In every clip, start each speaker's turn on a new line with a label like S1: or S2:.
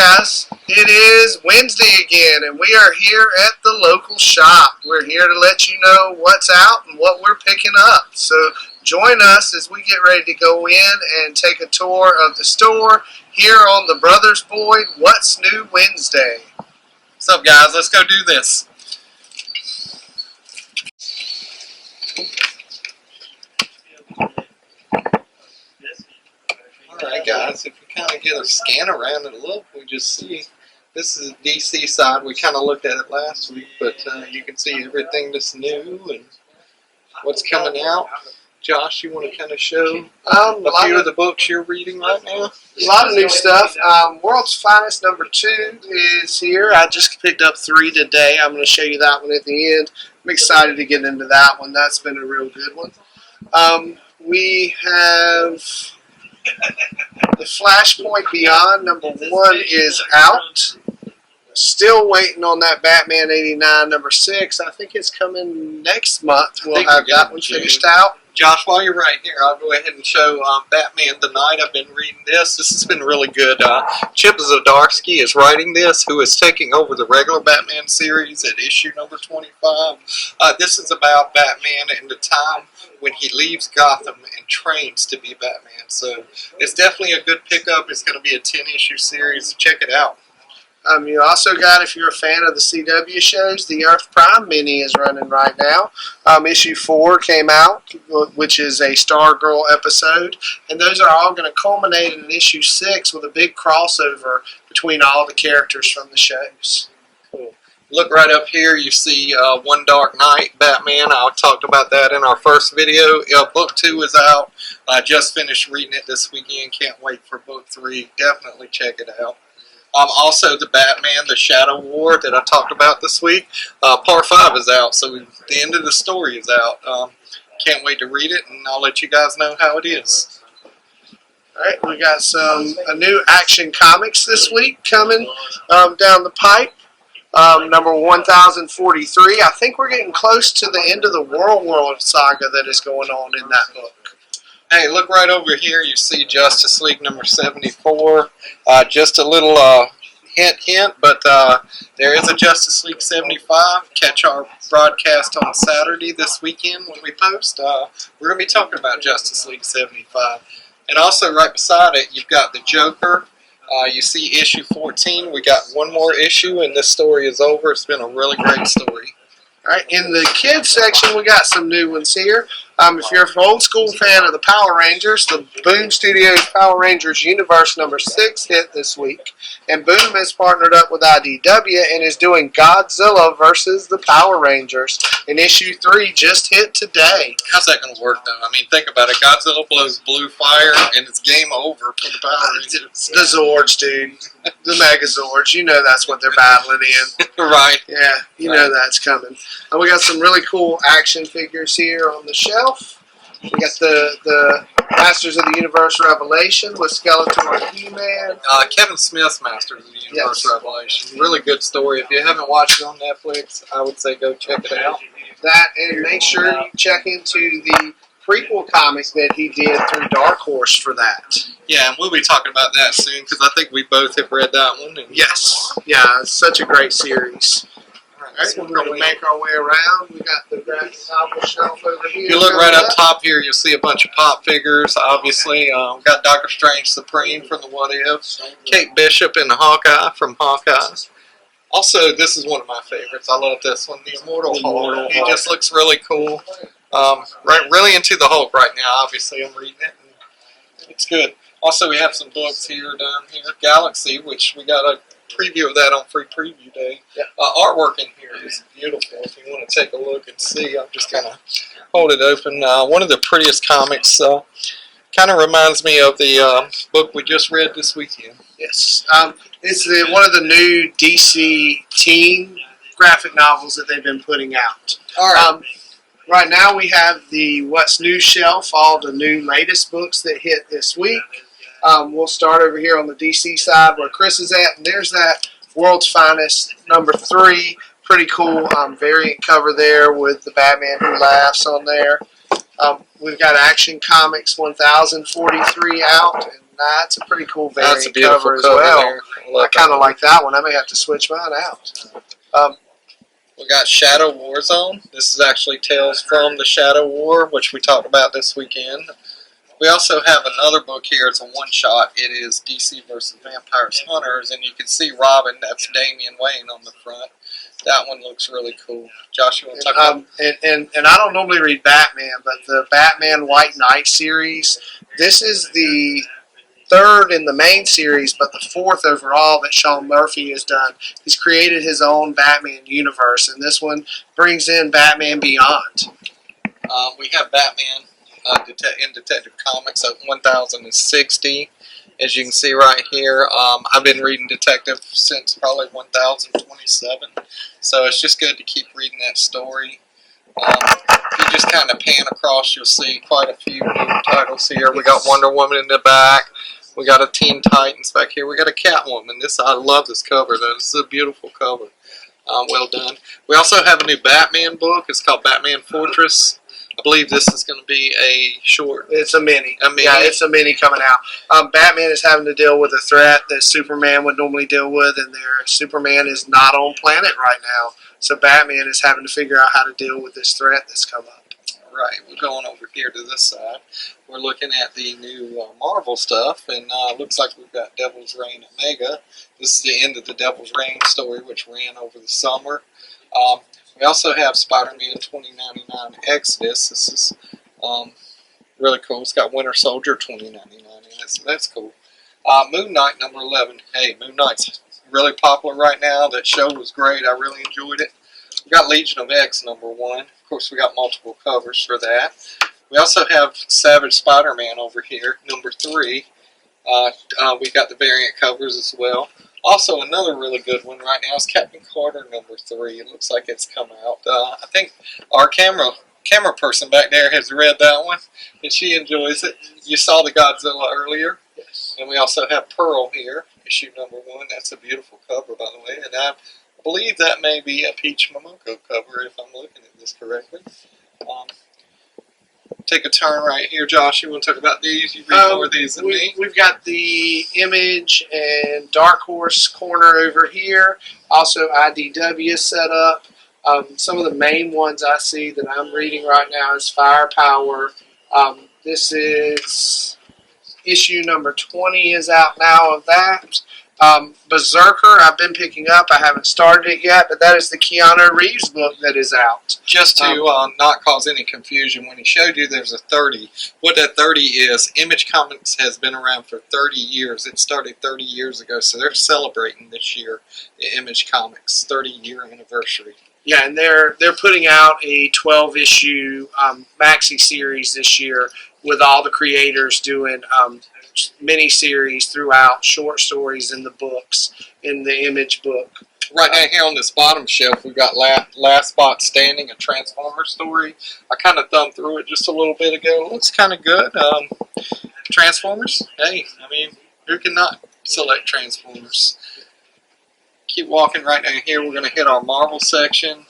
S1: guys, it is Wednesday again, and we are here at the local shop. We're here to let you know what's out and what we're picking up. So join us as we get ready to go in and take a tour of the store here on the Brothers Boyd What's New Wednesday.
S2: What's up, guys? Let's go do this. Alright guys, if we kind of get a scan around and look, we just see, this is the DC side. We kind of looked at it last week, but you can see everything that's new and what's coming out. Josh, you want to kind of show a few of the books you're reading right now?
S1: A lot of new stuff. World's Finest #2 is here. I just picked up 3 today. I'm going to show you that one at the end. I'm excited to get into that one. That's been a real good one. We have the Flashpoint Beyond #1 is out. Still waiting on that Batman '89 #6. I think it's coming next month. We'll have that one finished out.
S2: Josh, while you're right here, I'll go ahead and show Batman the Night. I've been reading this. This has been really good. Chip Zdarsky is writing this, who is taking over the regular Batman series at issue #25. This is about Batman and the time when he leaves Gotham and trains to be Batman. So it's definitely a good pickup. It's going to be a 10-issue series. Check it out.
S1: You also got, if you're a fan of the CW shows, the Earth Prime mini is running right now. Issue 4 came out, which is a Stargirl episode, and those are all going to culminate in issue 6 with a big crossover between all the characters from the shows.
S2: Cool. Look right up here, you see One Dark Night, Batman. I talked about that in our first video. Book 2 is out. I just finished reading it this weekend. Can't wait for book 3. Definitely check it out. Also, the Batman, the Shadow War that I talked about this week, part 5 is out, so the end of the story is out. Can't wait to read it, and I'll let you guys know how it is.
S1: Alright, we got a new Action Comics this week coming down the pipe. Number 1043. I think we're getting close to the end of the World saga that is going on in that book.
S2: Hey, look right over here. You see Justice League number 74. Just a little hint, but there is a Justice League 75. Catch our broadcast on Saturday this weekend when we post. We're going to be talking about Justice League 75. And also right beside it, you've got the Joker. You see issue 14. We got one more issue, and this story is over. It's been a really great story.
S1: All right, in the kids section, we got some new ones here. If you're an old school fan of the Power Rangers, the Boom Studios Power Rangers Universe #6 hit this week. And Boom has partnered up with IDW and is doing Godzilla versus the Power Rangers. And issue 3 just hit today.
S2: How's that going to work, though? I mean, think about it. Godzilla blows blue fire, and it's game over for the Power Rangers.
S1: The Zords, dude. The Megazords. You know that's what they're battling in.
S2: Right.
S1: Yeah, you know that's coming. And we got some really cool action figures here on the shelf. We got the Masters of the Universe Revelation with Skeletor and He-Man.
S2: Kevin Smith's Masters of the Universe Revelation. Really good story. If you haven't watched it on Netflix, I would say go check it out.
S1: That, and make sure you check into the prequel comics that he did through Dark Horse for that.
S2: Yeah, and we'll be talking about that soon because I think we both have read that one. And
S1: yes. Yeah, it's such a great series. Alright, we're going to make our way around. We got the graphic novel shelf over here.
S2: If you look right up top here, you'll see a bunch of pop figures, obviously. We've got Doctor Strange Supreme from the What If, Kate Bishop and Hawkeye from Hawkeye. Also, this is one of my favorites. I love this one, the Immortal Hulk. He just looks really cool. Really into the Hulk right now, obviously. I'm reading it. And it's good. Also, we have some books here down here. Galaxy, which we got a preview of that on Free Preview Day. Yep. Artwork in here is beautiful. If you want to take a look and see, I'll just kind of hold it open. One of the prettiest comics. Kind of reminds me of the book we just read this weekend.
S1: Yes. It's one of the new DC teen graphic novels that they've been putting out.
S2: All right.
S1: Right now we have the What's New shelf, all the new latest books that hit this week. We'll start over here on the DC side where Chris is at, and there's that World's Finest #3. Pretty cool variant cover there with the Batman Who Laughs on there. We've got Action Comics 1043 out, and That's a pretty cool variant
S2: That's a beautiful
S1: cover as
S2: cover
S1: well.
S2: there.
S1: I kind of like that one. I may have to switch mine out.
S2: We got Shadow Warzone. This is actually Tales from the Shadow War, which we talked about this weekend. We also have another book here. It's a one-shot. It is DC versus Vampires Hunters, and you can see Robin. That's Damian Wayne on the front. That one looks really cool. Josh, you want to talk about?
S1: And I don't normally read Batman, but the Batman White Knight series. This is the third in the main series, but the fourth overall that Sean Murphy has done. He's created his own Batman universe, and this one brings in Batman Beyond.
S2: We have Batman in Detective Comics at 1060. As you can see right here, I've been reading Detective since probably 1027, so it's just good to keep reading that story. If you just kind of pan across, you'll see quite a few new titles here. We got Wonder Woman in the back. We got a Teen Titans back here. We got a Catwoman. I love this cover, though. This is a beautiful cover. Well done. We also have a new Batman book. It's called Batman Fortress. I believe this is going to be a short.
S1: It's a mini.
S2: A mini.
S1: Yeah, it's a mini coming out. Batman is having to deal with a threat that Superman would normally deal with, and Superman is not on planet right now. So Batman is having to figure out how to deal with this threat that's come up.
S2: Right, we're going over here to this side. We're looking at the new Marvel stuff, and looks like we've got Devil's Reign Omega. This is the end of the Devil's Reign story, which ran over the summer. We also have Spider-Man 2099 Exodus. This is really cool. It's got Winter Soldier 2099 in it, so that's cool. Moon Knight number 11. Hey, Moon Knight's really popular right now. That show was great. I really enjoyed it. We got Legion of X number 1. Of course, we got multiple covers for that. We also have Savage Spider-Man over here, number 3. We got the variant covers as well. Also, another really good one right now is Captain Carter number 3. It looks like it's come out. I think our camera person back there has read that one, and she enjoys it. You saw the Godzilla earlier.
S1: Yes.
S2: And we also have Pearl here, issue number 1. That's a beautiful cover, by the way. And I believe that may be a Peach Momoko cover, if I'm looking at this correctly. Take a turn right here, Josh. You want to talk about these? You read more of these than me.
S1: We've got the Image and Dark Horse corner over here. Also IDW set up. Some of the main ones I see that I'm reading right now is Firepower. This is issue number 20 is out now of that. Berserker, I've been picking up. I haven't started it yet, but that is the Keanu Reeves book that is out.
S2: Just to not cause any confusion, when he showed you there's a 30, what that 30 is, Image Comics has been around for 30 years. It started 30 years ago, so they're celebrating this year the Image Comics 30-year anniversary.
S1: Yeah, and they're putting out a 12-issue maxi series this year with all the creators doing mini-series throughout, short stories in the books, in the Image book.
S2: Right down here on this bottom shelf, we've got Last Spot Standing, a Transformers story. I kind of thumbed through it just a little bit ago. It looks kind of good. Transformers, hey, I mean, who can not select Transformers? Keep walking right down here. We're going to hit our Marvel section.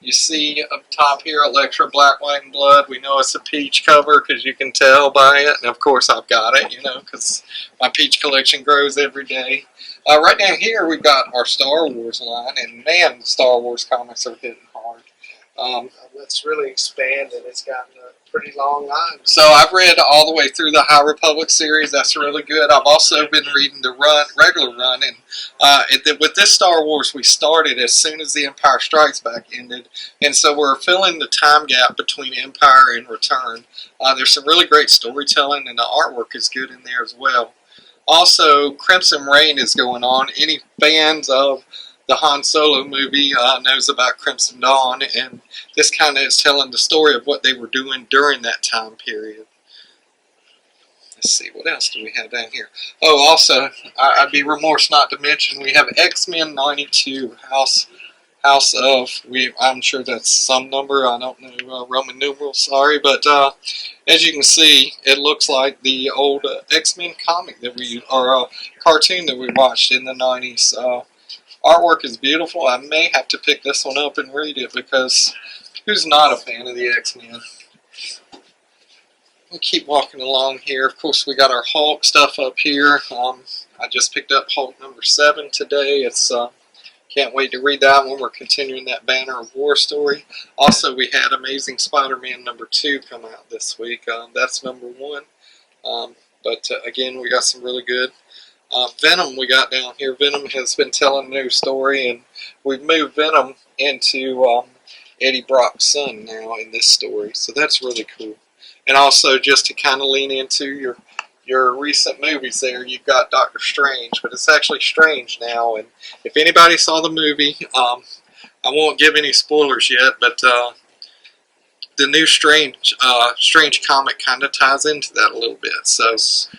S2: You see up top here, Elektra Black, White, and Blood. We know it's a Peach cover because you can tell by it. And, of course, I've got it, because my Peach collection grows every day. Right down here, we've got our Star Wars line. And, man, the Star Wars comics are hitting hard.
S1: It's really expanded. It's gotten a pretty long line.
S2: So I've read all the way through the High Republic series. That's really good. I've also been reading the regular run. And with this Star Wars, we started as soon as the Empire Strikes Back ended. And so we're filling the time gap between Empire and Return. There's some really great storytelling, and the artwork is good in there as well. Also, Crimson Reign is going on. Any fans of the Han Solo movie knows about Crimson Dawn, and this kind of is telling the story of what they were doing during that time period. Let's see, what else do we have down here? Oh, also, I'd be remorse not to mention, we have X-Men 92, House of, I'm sure that's some number, I don't know Roman numerals, sorry, but as you can see, it looks like the old X-Men comic or cartoon that we watched in the 90s. Artwork is beautiful. I may have to pick this one up and read it because who's not a fan of the X-Men? we'll keep walking along here. Of course, we got our Hulk stuff up here. I just picked up Hulk number 7 today. It's can't wait to read that one. We're continuing that Banner of War story. Also, we had Amazing Spider-Man number 2 come out this week. That's number 1. But again, we got some really good. Venom we got down here. Venom has been telling a new story, and we've moved Venom into Eddie Brock's son now in this story. So that's really cool. And also, just to kind of lean into your recent movies there, you've got Doctor Strange, but it's actually Strange now. And if anybody saw the movie, I won't give any spoilers yet, but the new Strange comic kind of ties into that a little bit. So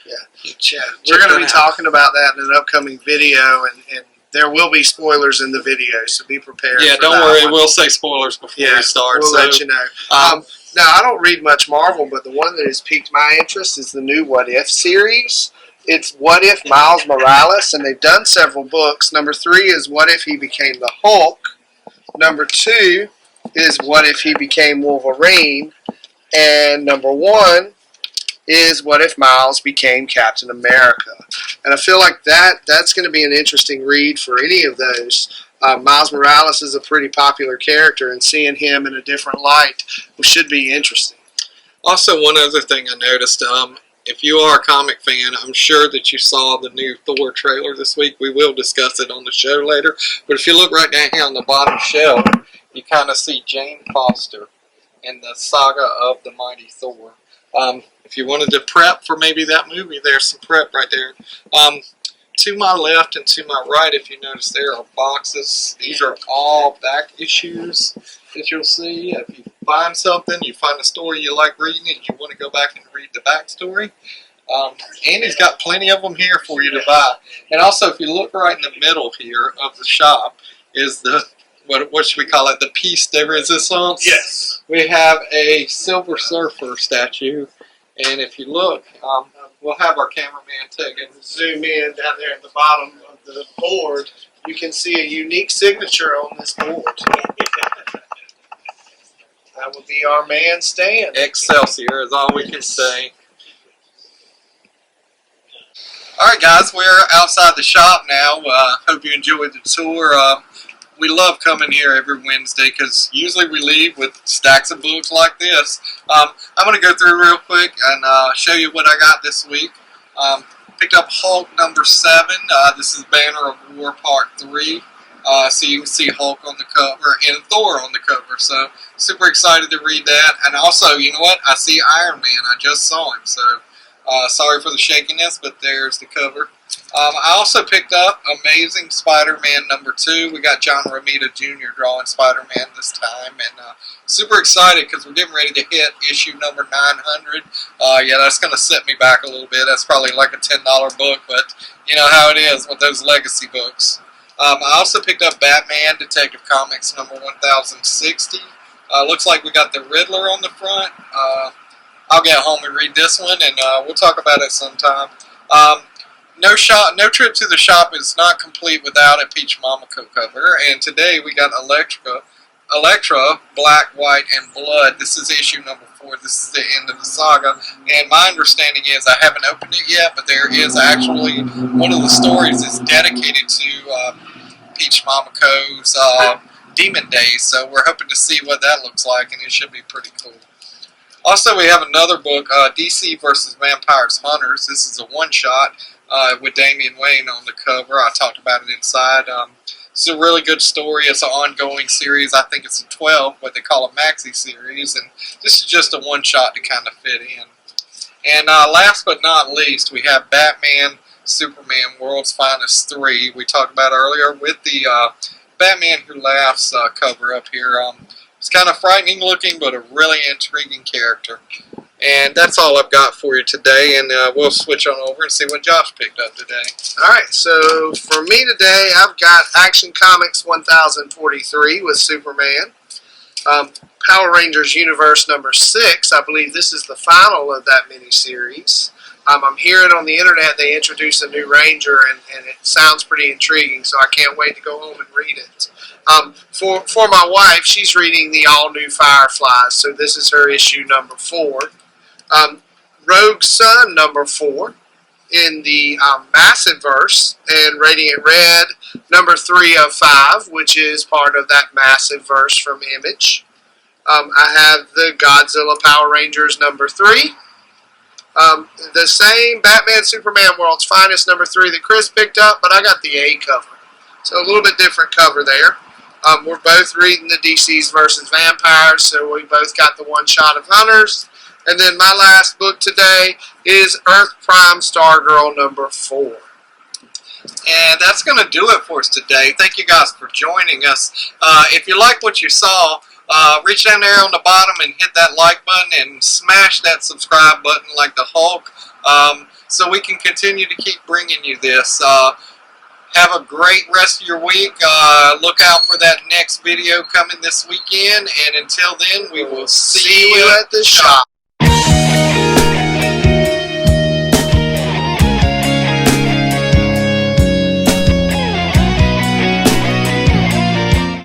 S1: yeah, we're going to be talking about that in an upcoming video, and there will be spoilers in the video, so be prepared.
S2: Yeah,
S1: for
S2: don't
S1: that
S2: worry,
S1: one.
S2: we'll say spoilers before we start.
S1: We'll let you know. Now, I don't read much Marvel, but the one that has piqued my interest is the new What If series. It's What If Miles Morales, and they've done several books. Number 3 is What If He Became the Hulk. Number 2 is What If He Became Wolverine. And number 1 is What If Miles Became Captain America. And I feel like that's going to be an interesting read for any of those. Miles Morales is a pretty popular character, and seeing him in a different light should be interesting.
S2: Also, one other thing I noticed, if you are a comic fan, I'm sure that you saw the new Thor trailer this week. We will discuss it on the show later. But if you look right down here on the bottom shelf, you kind of see Jane Foster in the saga of the mighty Thor. If you wanted to prep for maybe that movie, there's some prep right there. To my left and to my right, if you notice, there are boxes. These are all back issues that you'll see. If you find something, you find a story you like reading and you want to go back and read the backstory, Andy's got plenty of them here for you to buy. And also, if you look right in the middle here of the shop, is the, what should we call it, the piece de resistance?
S1: Yes.
S2: We have a Silver Surfer statue. And if you look, we'll have our cameraman take it.
S1: Zoom in down there at the bottom of the board. You can see a unique signature on this board. That would be our man Stan.
S2: Excelsior is all we can say. Alright guys, we're outside the shop now. Hope you enjoyed the tour. We love coming here every Wednesday because usually we leave with stacks of books like this. I'm going to go through real quick and show you what I got this week. Picked up Hulk number 7. This is Banner of War Part 3. So you can see Hulk on the cover and Thor on the cover. So super excited to read that. And also, you know what? I see Iron Man. I just saw him. So sorry for the shakiness, but there's the cover. I also picked up Amazing Spider-Man number 2. We got John Romita Jr. drawing Spider-Man this time, and super excited because we're getting ready to hit issue number 900. Yeah, that's going to set me back a little bit. That's probably like a $10 book, but you know how it is with those legacy books. I also picked up Batman Detective Comics number 1060. Looks like we got the Riddler on the front. I'll get home and read this one, and we'll talk about it sometime. No trip to the shop is not complete without a Peach Momoko cover, and today we got Elektra, Black, White, and Blood. This is issue number 4. This is the end of the saga, and my understanding is, I haven't opened it yet, but there is actually one of the stories is dedicated to Peach Momoko's Demon Days, so we're hoping to see what that looks like, and it should be pretty cool. Also, we have another book, DC vs. Vampires Hunters. This is a one-shot with Damian Wayne on the cover. I talked about it inside. It's a really good story. It's an ongoing series. I think it's a 12, what they call a maxi series, and this is just a one-shot to kind of fit in. And last but not least, we have Batman Superman World's Finest 3. We talked about earlier with the Batman Who Laughs cover up here. It's kind of frightening looking, but a really intriguing character. And that's all I've got for you today, and we'll switch on over and see what Josh picked up today.
S1: Alright, so for me today, I've got Action Comics 1043 with Superman. Power Rangers Universe number 6. I believe this is the final of that miniseries. I'm hearing on the internet they introduced a new Ranger, and it sounds pretty intriguing, so I can't wait to go home and read it. For my wife, she's reading the all-new Fireflies, so this is her issue number 4. Rogue Sun number 4 in the Massive Verse, and Radiant Red number 3 of 5, which is part of that Massive Verse from Image. I have the Godzilla Power Rangers number 3. The same Batman Superman World's Finest number 3 that Chris picked up, but I got the A cover. So a little bit different cover there. We're both reading the DC's versus Vampires, so we both got the one shot of Hunters. And then my last book today is Earth Prime Stargirl number 4.
S2: And that's going to do it for us today. Thank you guys for joining us. If you like what you saw, reach down there on the bottom and hit that like button and smash that subscribe button like the Hulk, so we can continue to keep bringing you this. Have a great rest of your week. Look out for that next video coming this weekend. And until then, we will see you
S1: at the shop.